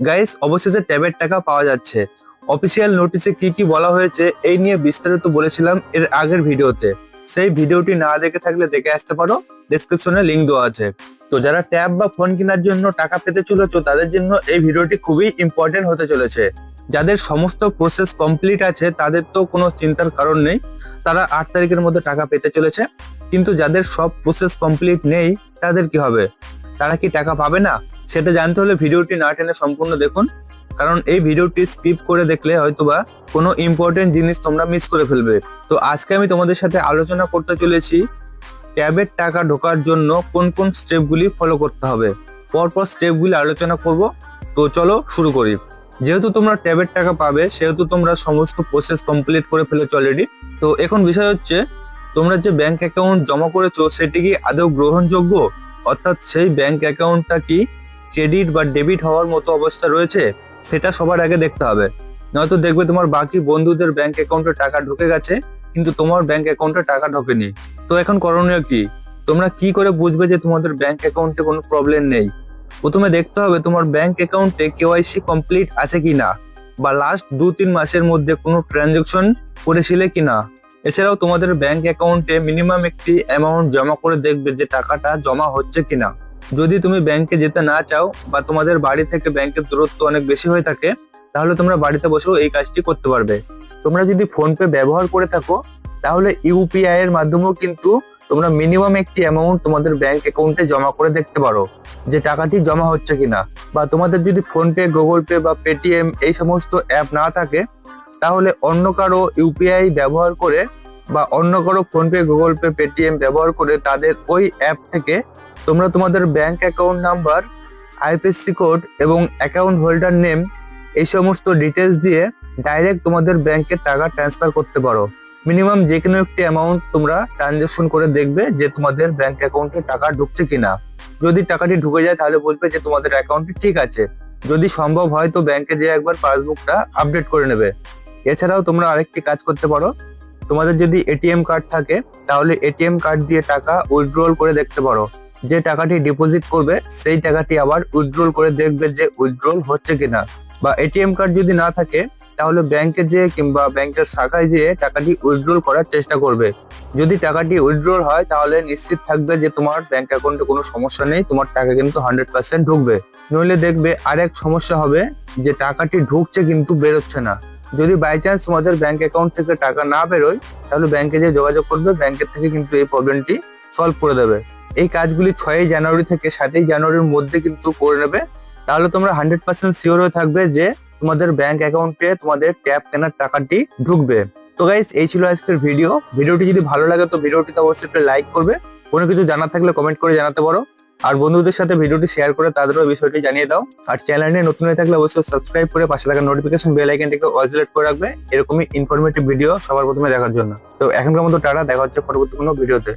Guys, অবশেষে ট্যাবের টাকা পাওয়া যাচ্ছে। অফিসিয়াল নোটিশে কি কি বলা হয়েছে এই নিয়ে বিস্তারিত বলেছিলাম এর আগের ভিডিওতে। সেই ভিডিওটি না দেখে থাকলে দেখে আসতে পারো, ডেসক্রিপশনে লিংক দেওয়া আছে। তো যারা ট্যাব বা ফোন কেনার জন্য টাকা পেতে চলেছো তাদের জন্য এই ভিডিওটি খুবই ইম্পর্টেন্ট হতে চলেছে। যাদের সমস্ত প্রসেস কমপ্লিট আছে তাদের তো কোনো চিন্তার কারণ নেই, তারা 8 তারিখের মধ্যে টাকা পেতে চলেছে। কিন্তু যাদের সব প্রসেস কমপ্লিট নেই তাদের কি হবে? তারা কি টাকা পাবে না? সেটা জানতে হলে ভিডিওটি না টেনে সম্পূর্ণ দেখুন, কারণ এই ভিডিওটি স্কিপ করে দেখলে হয়তোবা কোনো ইম্পর্টেন্ট জিনিস তোমরা মিস করে ফেলবে। তো আজকে আমি তোমাদের সাথে আলোচনা করতে চলেছি ট্যাবের টাকা ঢোকার জন্য কোন কোন স্টেপগুলি ফলো করতে হবে। পরপর স্টেপগুলি আলোচনা করব। তো চলো শুরু করি। যেহেতু তোমরা ট্যাবের টাকা পাবে সেহেতু তোমরা সমস্ত প্রসেস কমপ্লিট করে ফেলেছো অলরেডি। তো এখন বিষয় হচ্ছে, তোমরা যে ব্যাংক অ্যাকাউন্ট জমা করেছো সেটি কি আদৌ গ্রহণযোগ্য, অর্থাৎ সেই ব্যাংক অ্যাকাউন্টটা কি ক্রেডিট বা ডেবিট হওয়ার মতো অবস্থা রয়েছে, সেটা সবার আগে দেখতে হবে। নয়তো দেখবে তোমার বাকি বন্ধুদের ব্যাংক অ্যাকাউন্টে টাকা ঢুকে গেছে কিন্তু তোমার ব্যাংক অ্যাকাউন্টে টাকা ঢোকেনি। তো এখন করণীয় কি? তোমরা কি করে বুঝবে যে তোমাদের ব্যাংক অ্যাকাউন্টে কোনো প্রবলেম নেই? প্রথমে দেখতে হবে তোমার ব্যাংক অ্যাকাউন্টে কেওয়াইসি কমপ্লিট আছে কিনা, বা লাস্ট 2-3 মাসের মধ্যে কোনো ট্রানজাকশন করেছিলে কিনা। এছাড়াও তোমাদের ব্যাংক অ্যাকাউন্টে মিনিমাম একটি অ্যামাউন্ট জমা করে দেখবে যে টাকাটা জমা হচ্ছে কিনা। যদি তুমি ব্যাংকে যেতে না চাও বা তোমাদের বাড়ি থেকে ব্যাংকের দূরত্ব অনেক বেশি হয়ে থাকে, তাহলে তোমরা বাড়িতে বসেও এই কাজটি করতে পারবে। তোমরা যদি ফোনপে ব্যবহার করে থাকো তাহলে ইউপিআই এর মাধ্যমেও কিন্তু তোমরা মিনিমাম একটি অ্যামাউন্ট তোমাদের ব্যাংক অ্যাকাউন্টে জমা করে দেখতে পারো যে টাকাটি জমা হচ্ছে কিনা। বা তোমাদের যদি ফোনপে, গুগল পে বা পেটিএম এই সমস্ত অ্যাপ না থাকে, তাহলে অন্য কারো ইউপিআই ব্যবহার করে বা অন্য কারো ফোনপে, গুগল পে, পেটিএম ব্যবহার করে তাদের ওই অ্যাপ থেকে তোমরা তোমাদের bank account number, IFSC code এবং অ্যাকাউন্ট হোল্ডার নেম এই সমস্ত ডিটেলস দিয়ে ডাইরেক্ট তোমাদের ব্যাংকে টাকা ট্রান্সফার করতে পারো। মিনিমাম যে কোনো একটি অ্যামাউন্ট তোমরা ট্রানজাকশন করে দেখবে যে তোমাদের ব্যাংক অ্যাকাউন্টে টাকা ঢুকছে কিনা। যদি টাকাটি ঢুকে যায় তাহলে বলবে যে তোমাদের অ্যাকাউন্টটি ঠিক আছে। যদি সম্ভব হয় তো ব্যাংকে যেয়ে একবার পাসবুকটা আপডেট করে নেবে। এছাড়াও তোমরা আরেকটি কাজ করতে পারো, তোমাদের যদি এটিএম কার্ড থাকে তাহলে এটিএম কার্ড দিয়ে টাকা উইথড্রল করে দেখতে পারো। যে টাকাটি ডিপোজিট করবে সেই টাকাটি আবার উইথড্রল করে দেখবে যে উইথড্রল হচ্ছে কিনা। বা এটিএম কার্ড যদি না থাকে তাহলে ব্যাংকে যেয়ে কিংবা ব্যাংকের শাখায় যেয়ে টাকাটি উইথড্রল করার চেষ্টা করবে। যদি টাকাটি উইথড্রল হয় তাহলে নিশ্চিত থাকবে যে তোমার ব্যাংক অ্যাকাউন্টে কোনো সমস্যা নেই, তোমার টাকা কিন্তু 100% ঢুকবে। নইলে দেখবে আরেক সমস্যা হবে যে টাকাটি ঢুকছে কিন্তু বেরোচ্ছে না। যদি বাই চান্স তোমাদের ব্যাংক অ্যাকাউন্ট থেকে টাকা না বেরোয় তাহলে ব্যাংকে যেয়ে যোগাযোগ করবে, ব্যাংকের থেকে কিন্তু এই প্রবলেমটি সলভ করে দেবে। এই কাজগুলি 6ই জানুয়ারি থেকে 7ই জানুয়ারির মধ্যে কিন্তু করে নেবে। তাহলে তোমরা 100% শিওর হয়ে থাকবে যে তোমাদের ব্যাংক অ্যাকাউন্টে তোমাদের ট্যাব কেনার টাকাটি ঢুকবে। তো গাইস, এই ছিল আজকের ভিডিওটি যদি ভালো লাগে তো ভিডিওটিতে অবশ্যই একটা লাইক করবে। কোনো কিছু জানার থাকলে কমেন্ট করে জানাতে পারো। আর বন্ধুদের সাথে ভিডিওটি শেয়ার করে তাদেরও বিষয়টি জানিয়ে দাও। আর চ্যানেলে নতুন হয়ে থাকলে অবশ্যই সাবস্ক্রাইব করে পাশে থাকা নোটিফিকেশন বেল আইকনটিকে অল সিলেক্ট করে রাখবে এরকমই ইনফরমেটিভ ভিডিও সবার প্রথমে দেখার জন্য। তো এখনকার মতো টাটা, দেখা হচ্ছে পরবর্তী কোনো ভিডিওতে।